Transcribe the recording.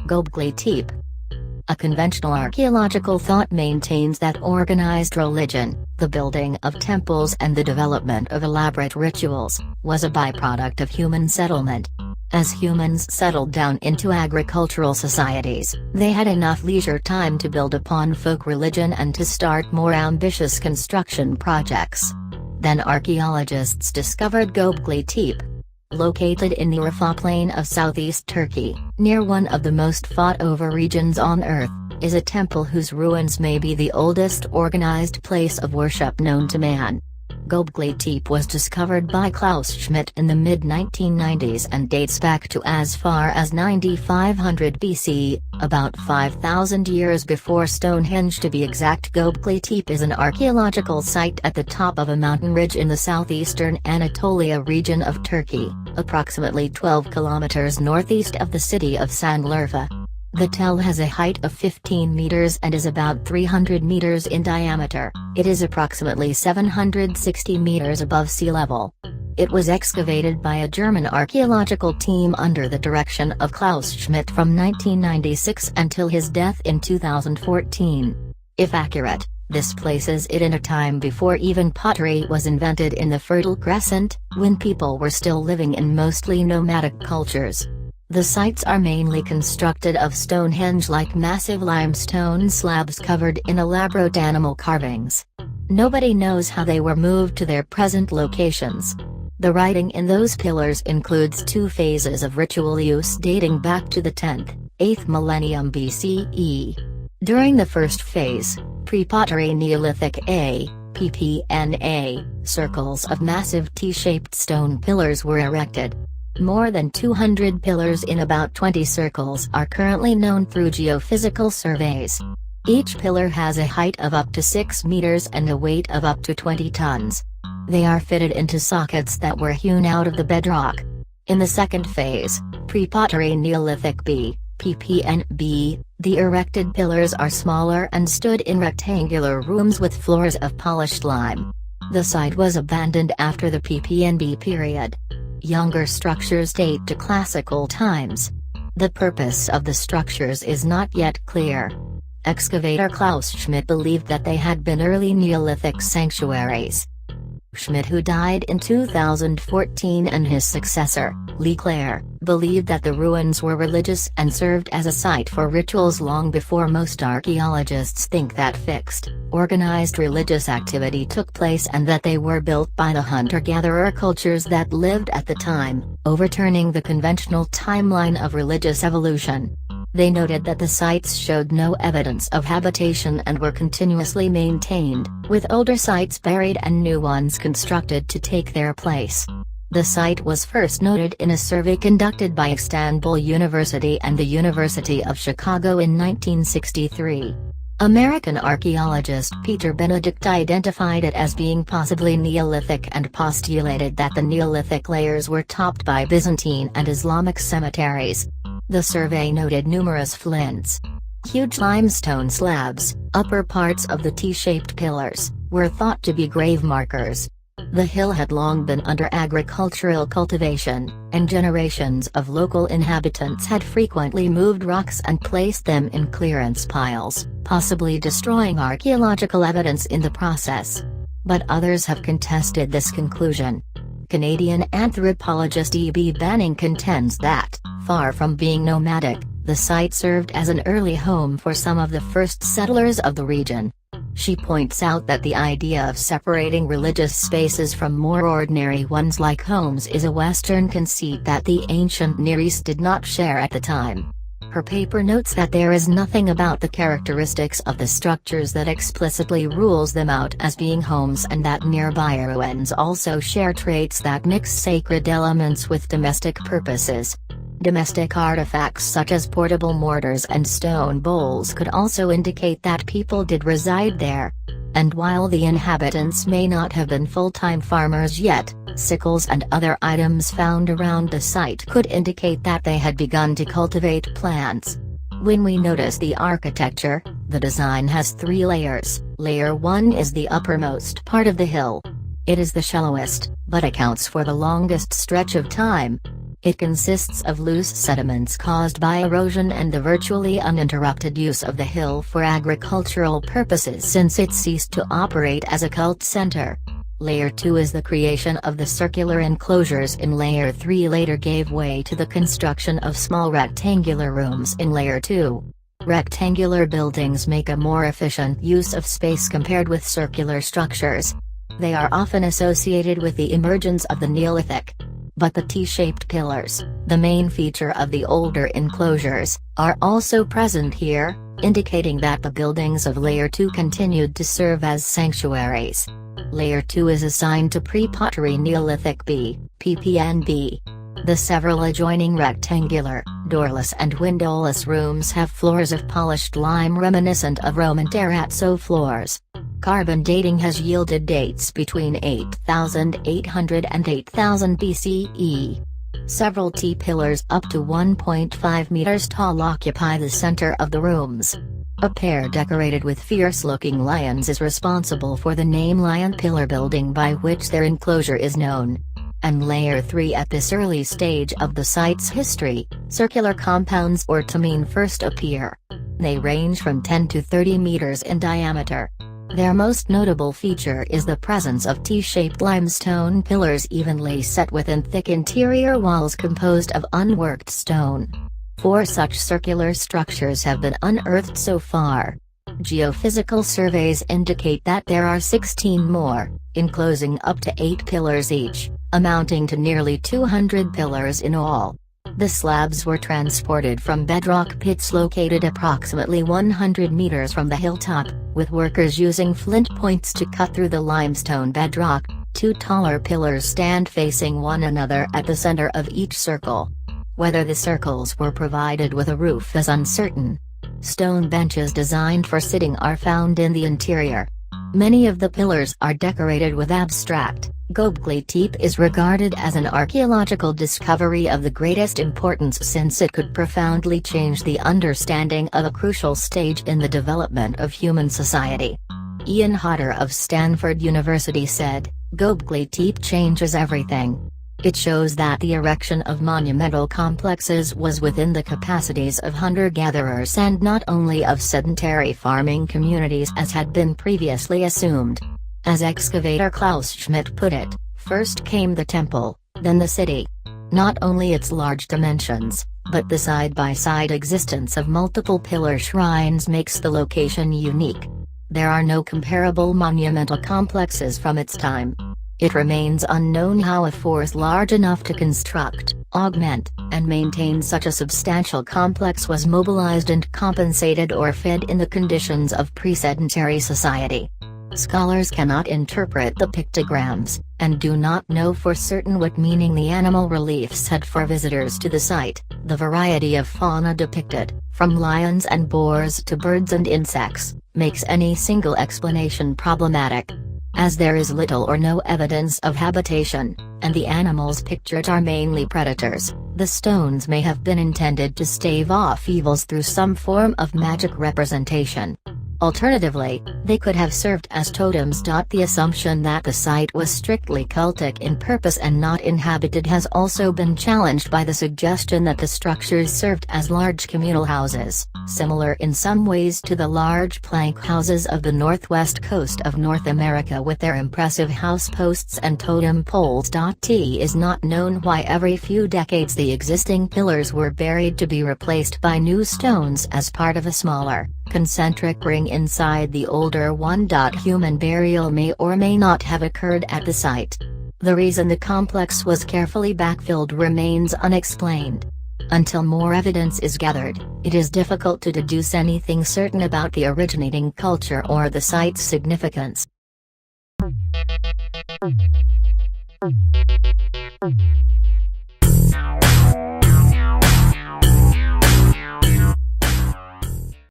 Göbekli Tepe. A conventional archaeological thought maintains that organized religion, the building of temples and the development of elaborate rituals, was a byproduct of human settlement. As humans settled down into agricultural societies, they had enough leisure time to build upon folk religion and to start more ambitious construction projects. Then archaeologists discovered Göbekli Tepe. Located in the Urfa plain of southeast Turkey, near one of the most fought-over regions on Earth, is a temple whose ruins may be the oldest organized place of worship known to man. Göbekli Tepe was discovered by Klaus Schmidt in the mid-1990s and dates back to as far as 9500 BC, about 5,000 years before Stonehenge to be exact. Göbekli Tepe is an archaeological site at the top of a mountain ridge in the southeastern Anatolia region of Turkey, approximately 12 kilometers northeast of the city of Şanlıurfa. The tell has a height of 15 meters and is about 300 meters in diameter. It is approximately 760 meters above sea level. It was excavated by a German archaeological team under the direction of Klaus Schmidt from 1996 until his death in 2014. If accurate, this places it in a time before even pottery was invented in the Fertile Crescent, when people were still living in mostly nomadic cultures. The sites are mainly constructed of Stonehenge-like massive limestone slabs covered in elaborate animal carvings. Nobody knows how they were moved to their present locations. The writing in those pillars includes two phases of ritual use dating back to the 10th, 8th millennium BCE. During the first phase, Pre-Pottery Neolithic A, PPNA, circles of massive T-shaped stone pillars were erected. More than 200 pillars in about 20 circles are currently known through geophysical surveys. Each pillar has a height of up to 6 meters and a weight of up to 20 tons. They are fitted into sockets that were hewn out of the bedrock. In the second phase, Pre-Pottery Neolithic B, PPNB, the erected pillars are smaller and stood in rectangular rooms with floors of polished lime. The site was abandoned after the PPNB-period. Younger structures date to classical times. The purpose of the structures is not yet clear. Excavator Klaus Schmidt believed that they had been early Neolithic sanctuaries. Schmidt, who died in 2014, and his successor, Leclerc, believed that the ruins were religious and served as a site for rituals long before most archaeologists think that fixed, organized religious activity took place and that they were built by the hunter-gatherer cultures that lived at the time, overturning the conventional timeline of religious evolution. They noted that the sites showed no evidence of habitation and were continuously maintained, with older sites buried and new ones constructed to take their place. The site was first noted in a survey conducted by Istanbul University and the University of Chicago in 1963. American archaeologist Peter Benedict identified it as being possibly Neolithic and postulated that the Neolithic layers were topped by Byzantine and Islamic cemeteries. The survey noted numerous flints. Huge limestone slabs, upper parts of the T-shaped pillars, were thought to be grave markers. The hill had long been under agricultural cultivation, and generations of local inhabitants had frequently moved rocks and placed them in clearance piles, possibly destroying archaeological evidence in the process. But others have contested this conclusion. Canadian anthropologist E.B. Banning contends that, far from being nomadic, the site served as an early home for some of the first settlers of the region. She points out that the idea of separating religious spaces from more ordinary ones like homes is a Western conceit that the ancient Near East did not share at the time. Her paper notes that there is nothing about the characteristics of the structures that explicitly rules them out as being homes, and that nearby ruins also share traits that mix sacred elements with domestic purposes. Domestic artifacts such as portable mortars and stone bowls could also indicate that people did reside there. And while the inhabitants may not have been full-time farmers yet, sickles and other items found around the site could indicate that they had begun to cultivate plants. When we notice the architecture, the design has 3 layers, Layer 1 is the uppermost part of the hill. It is the shallowest, but accounts for the longest stretch of time. It consists of loose sediments caused by erosion and the virtually uninterrupted use of the hill for agricultural purposes since it ceased to operate as a cult center. Layer 2 is the creation of the circular enclosures in Layer 3 later gave way to the construction of small rectangular rooms in Layer 2. Rectangular buildings make a more efficient use of space compared with circular structures. They are often associated with the emergence of the Neolithic. But the T-shaped pillars, the main feature of the older enclosures, are also present here, indicating that the buildings of Layer 2 continued to serve as sanctuaries. Layer 2 is assigned to Pre-Pottery Neolithic B, PPNB. The several adjoining rectangular, doorless and windowless rooms have floors of polished lime reminiscent of Roman terrazzo floors. Carbon dating has yielded dates between 8800 and 8000 BCE. Several T-pillars up to 1.5 meters tall occupy the center of the rooms. A pair decorated with fierce-looking lions is responsible for the name lion pillar building by which their enclosure is known. And Layer 3 at this early stage of the site's history, circular compounds or tamine first appear. They range from 10 to 30 meters in diameter. Their most notable feature is the presence of T-shaped limestone pillars evenly set within thick interior walls composed of unworked stone. 4 such circular structures have been unearthed so far. Geophysical surveys indicate that there are 16 more, enclosing up to 8 pillars each, amounting to nearly 200 pillars in all. The slabs were transported from bedrock pits located approximately 100 meters from the hilltop, with workers using flint points to cut through the limestone bedrock. 2 taller pillars stand facing one another at the center of each circle. Whether the circles were provided with a roof is uncertain. Stone benches designed for sitting are found in the interior. Many of the pillars are decorated with abstract. Göbekli Tepe is regarded as an archaeological discovery of the greatest importance since it could profoundly change the understanding of a crucial stage in the development of human society. Ian Hodder of Stanford University said, "Göbekli Tepe changes everything. It shows that the erection of monumental complexes was within the capacities of hunter-gatherers and not only of sedentary farming communities as had been previously assumed. As excavator Klaus Schmidt put it, first came the temple, then the city. Not only its large dimensions, but the side-by-side existence of multiple pillar shrines makes the location unique. There are no comparable monumental complexes from its time. It remains unknown how a force large enough to construct, augment, and maintain such a substantial complex was mobilized and compensated or fed in the conditions of pre-sedentary society. Scholars cannot interpret the pictograms, and do not know for certain what meaning the animal reliefs had for visitors to the site. The variety of fauna depicted, from lions and boars to birds and insects, makes any single explanation problematic. As there is little or no evidence of habitation, and the animals pictured are mainly predators, the stones may have been intended to stave off evils through some form of magic representation. Alternatively, they could have served as totems. The assumption that the site was strictly cultic in purpose and not inhabited has also been challenged by the suggestion that the structures served as large communal houses, similar in some ways to the large plank houses of the northwest coast of North America with their impressive house posts and totem poles. T is not known why every few decades the existing pillars were buried to be replaced by new stones as part of a smaller, concentric ring inside the older one. Human burial may or may not have occurred at the site. The reason the complex was carefully backfilled remains unexplained. Until more evidence is gathered, it is difficult to deduce anything certain about the originating culture or the site's significance.